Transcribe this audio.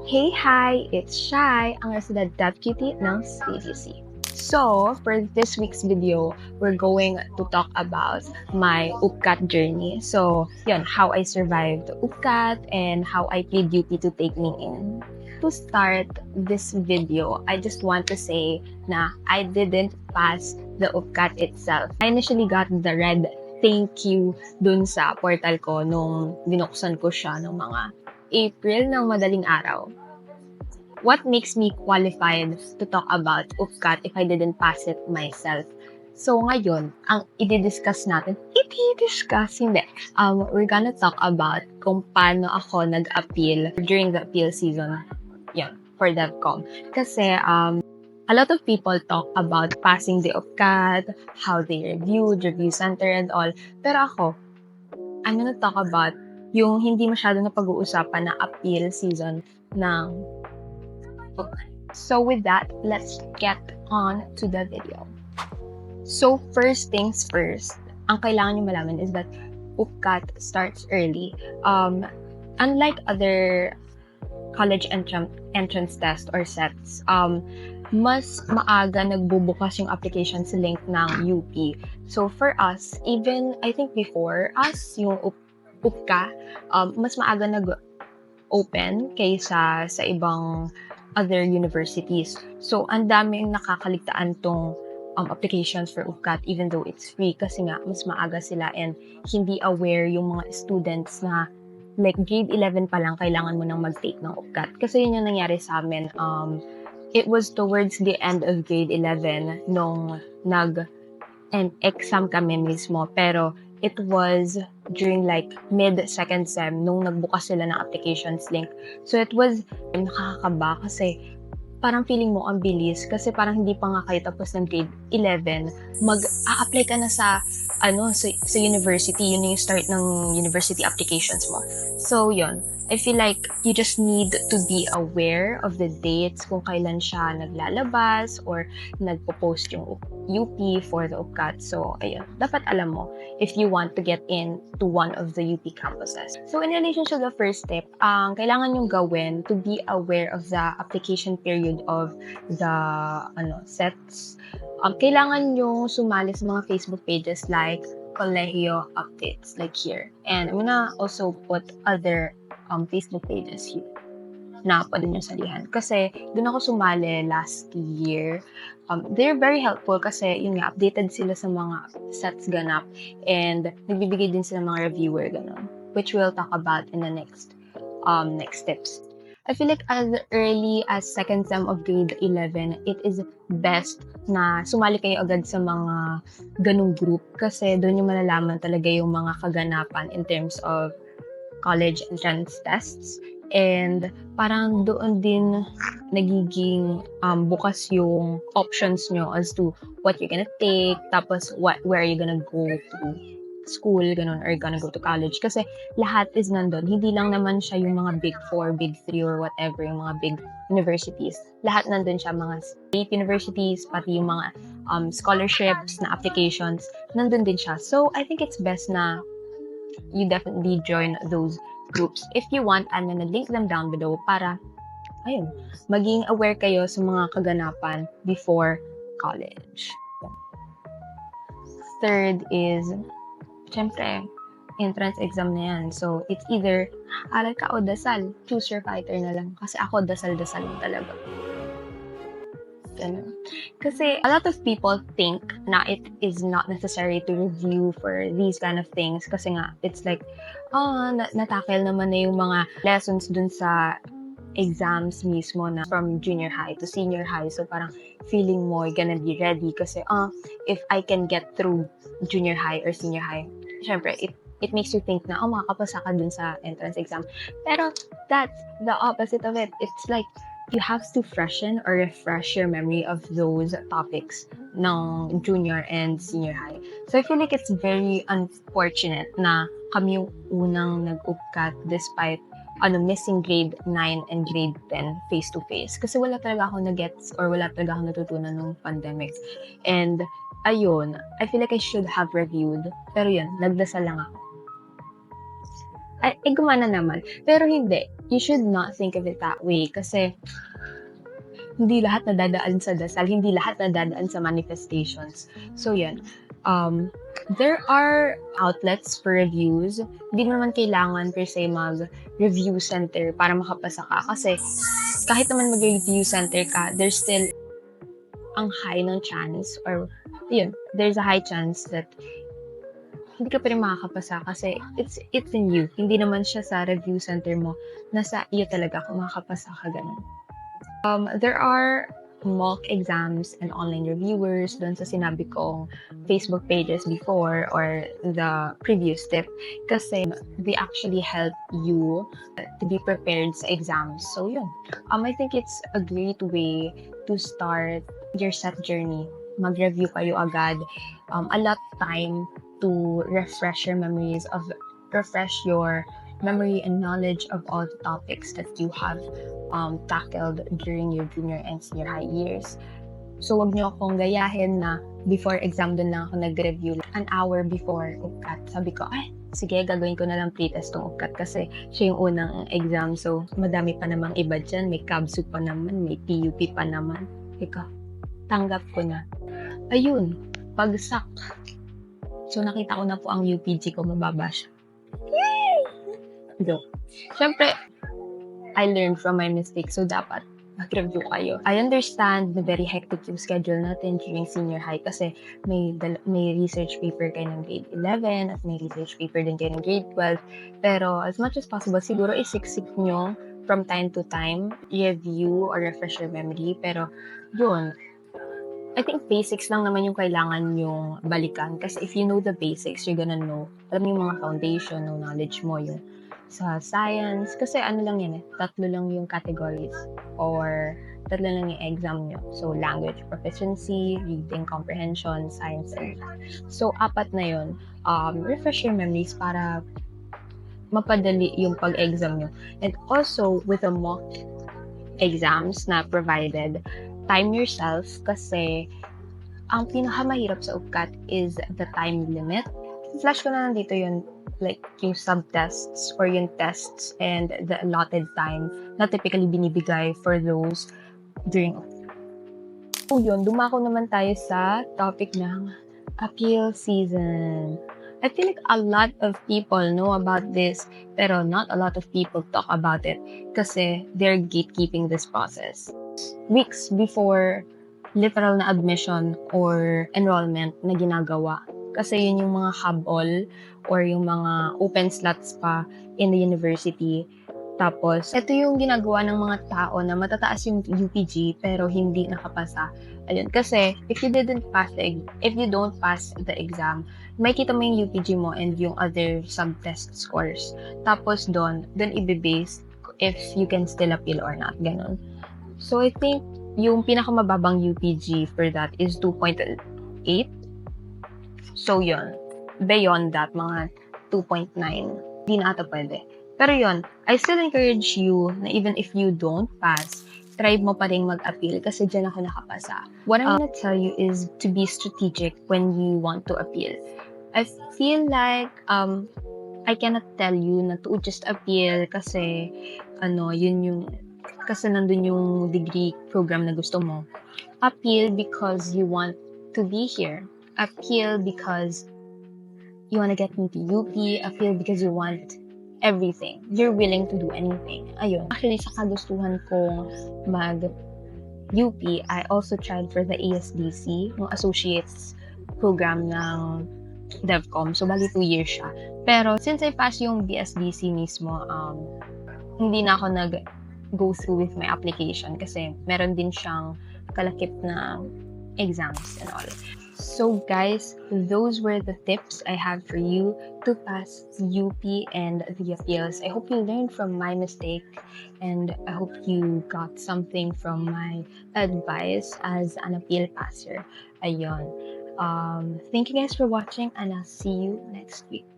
Hey, hi! It's Shai, ang resident deputy ng CDC. So, for this week's video, we're going to talk about my UPCAT journey. So, yun, how I survived UPCAT and how I plead duty to take me in. To start this video, I just want to say na I didn't pass the UPCAT itself. I initially got the red thank you dun sa portal ko nung binuksan ko siya ng mga April ng madaling araw. What makes me qualified to talk about UPCAT if I didn't pass it myself? So ngayon, ang hindi. We're gonna talk about kung paano ako nag-appeal during the appeal season, yun, for DevCom. Kasi, a lot of people talk about passing the UPCAT, how they reviewed, review center and all. Pero ako, I'm gonna talk about yung hindi masyado na pag-uusapan na appeal season ng UPCAT. So with that, let's get on to the video. So first things first, ang kailangan nyo malaman is that UPCAT starts early. Unlike other college entrance test or sets, mas maaga nagbubukas yung applications link ng UP. So for us, even I think before us, yung UPCA, mas maaga nag-open kaysa sa ibang other universities. So ang daming nakakaligtaan tong applications for UPCAT even though it's free kasi nga mas maaga sila and hindi aware yung mga students na like grade 11 pa lang kailangan mo nang mag-take ng UPCAT. Kasi yun yung nangyari sa amin. It was towards the end of grade 11 nung exam kami mismo. Pero it was during like mid-second sem nung nagbukas sila ng applications link. So it was nakakakaba kasi parang feeling mo ang bilis kasi parang hindi pa nga kayo tapos ng grade 11, mag-a-apply ka na sa university. Yun yung start ng university applications mo. So yun, I feel like you just need to be aware of the dates kung kailan siya naglalabas or nagpo-post yung UP for the UPCAT. So ayun, dapat alam mo if you want to get in to one of the UP campuses. So in relation to the first step, ang kailangan yung gawin to be aware of the application period of the sets. Kailangan yung sumali sa mga Facebook pages like Colegio Updates, like here. And I'm gonna also put other Facebook pages here na pwede nyo salihan. Kasi doon ako sumali last year. They're very helpful kasi yun nga, updated sila sa mga sets ganap and nagbibigay din sila mga reviewer ganun, which we'll talk about in the next steps. I feel like as early as second sem of grade 11, it is best na sumali kayo agad sa mga ganung group kasi doon yung malalaman talaga yung mga kaganapan in terms of college entrance tests. And parang doon din nagiging bukas yung options nyo as to what you're gonna take, tapos where are you gonna go to school, ganun, or gonna go to college. Kasi lahat is nandun. Hindi lang naman siya yung mga big 4, big 3, or whatever, yung mga big universities. Lahat nandun siya, mga state universities, pati yung mga scholarships na applications, nandun din siya. So, I think it's best na you definitely join those groups. If you want, I'm gonna link them down below para, ayun, maging aware kayo sa mga kaganapan before college. Third is, syempre, entrance exam na yan. So, it's either aral ka o dasal. Choose your fighter na lang. Kasi ako, dasal-dasal lang talaga. Ganun. Kasi a lot of people think na it is not necessary to review for these kind of things. Kasi nga, it's like, natakil naman na yung mga lessons dun sa exams mismo na from junior high to senior high. So parang feeling mo you're gonna be ready kasi if I can get through junior high or senior high, syempre it makes you think na makakapasa ka dun sa entrance exam. Pero that's the opposite of it. It's like you have to freshen or refresh your memory of those topics ng junior and senior high. So I feel like it's very unfortunate na kami yung unang nag-UPCAT despite missing grade 9 and grade 10 face-to-face. Kasi wala talaga ako na-gets or wala talaga ako natutunan nung pandemic. And, ayun, I feel like I should have reviewed. Pero yun, nagdasal lang ako. ay, gumana naman. Pero hindi, you should not think of it that way kasi hindi lahat nadadaan sa dasal, hindi lahat nadadaan sa manifestations. So yun, um, there are outlets for reviews. Hindi mo naman kailangan per se mag-review center para makapasa ka. Kasi kahit naman mag-review center ka, there's still ang high ng chance or yun, there's a high chance that hindi ka pa rin makakapasa kasi it's in you. Hindi naman siya sa review center mo. Nasa iyo talaga kung makakapasa ka ganun. There are mock exams and online reviewers doon sa sinabi kong Facebook pages before or the previous tip kasi they actually help you to be prepared sa exams. So yun. I think it's a great way to start your set journey. Mag-review kayo agad. A lot time to refresh your memory and knowledge of all the topics that you have tackled during your junior and senior high years. So, wag niyo akong gayahin na before exam doon lang ako nag-review. An hour before UPCAT, sabi ko, sige, gagawin ko na lang pretest tong UPCAT kasi siya yung unang exam. So, madami pa namang iba dyan. May KABSU pa naman, may PUP pa naman. Ika, tanggap ko na. Ayun, pagsak. So, nakita ko na po ang UPG ko, mababa siya. Yay! Go. Siyempre, I learned from my mistakes, so dapat mag-review kayo. I understand na very hectic yung schedule natin during senior high kasi may research paper kayo ng grade 11 at may research paper din kayo ng grade 12. Pero as much as possible, siguro isiksik nyo from time to time, review or refresh your memory. Pero yun, I think basics lang naman yung kailangan yung balikan. Kasi if you know the basics, you're gonna know. Alam mo yung mga foundation ng knowledge mo, yung sa science. Kasi ano lang yan 3 lang yung categories. Or 3 lang yung exam nyo. So, language proficiency, reading comprehension, science, and math. So, 4 na yun. Refresh your memories para mapadali yung pag-exam nyo. And also, with the mock exams na provided, time yourself kasi ang pinakamahirap sa UPCAT is the time limit. Flash ko na lang dito yun, like yung subtests or yung tests and the allotted time na typically binibigay for those during UPCAT. So yun, dumako naman tayo sa topic ng appeal season. I feel like a lot of people know about this, pero not a lot of people talk about it kasi they're gatekeeping this process. Weeks before literal na admission or enrollment na ginagawa. Kasi yun yung mga habol or yung mga open slots pa in the university. Tapos, ito yung ginagawa ng mga tao na matataas yung UPG pero hindi nakapasa. Ayun, kasi if you don't pass the exam, makikita mo yung UPG mo and yung other subtest scores. Tapos doon i-base if you can still appeal or not, ganun. So, I think yung pinakamababang UPG for that is 2.8. So, yun. Beyond that, mga 2.9. Hindi na ata pwede. Pero yun, I still encourage you na even if you don't pass, try mo pa rin mag-appeal kasi dyan ako nakapasa. What I'm gonna tell you is to be strategic when you want to appeal. I feel like I cannot tell you na to just appeal kasi kasi nandun yung degree program na gusto mo. Appeal because you want to be here. Appeal because you want to get into UP. Appeal because you want everything. You're willing to do anything. Ayun. Actually, sa kagustuhan kong mag-UP, I also tried for the ASDC, yung Associates program ng DevCom. So, bali 2 years siya. Pero, since I passed yung BSDC mismo, hindi na ako go through with my application kasi meron din siyang kalakip na exams and all. So guys, those were the tips I have for you to pass UP and the appeals. I hope you learned from my mistake and I hope you got something from my advice as an appeal passer. Ayun. Thank you guys for watching and I'll see you next week.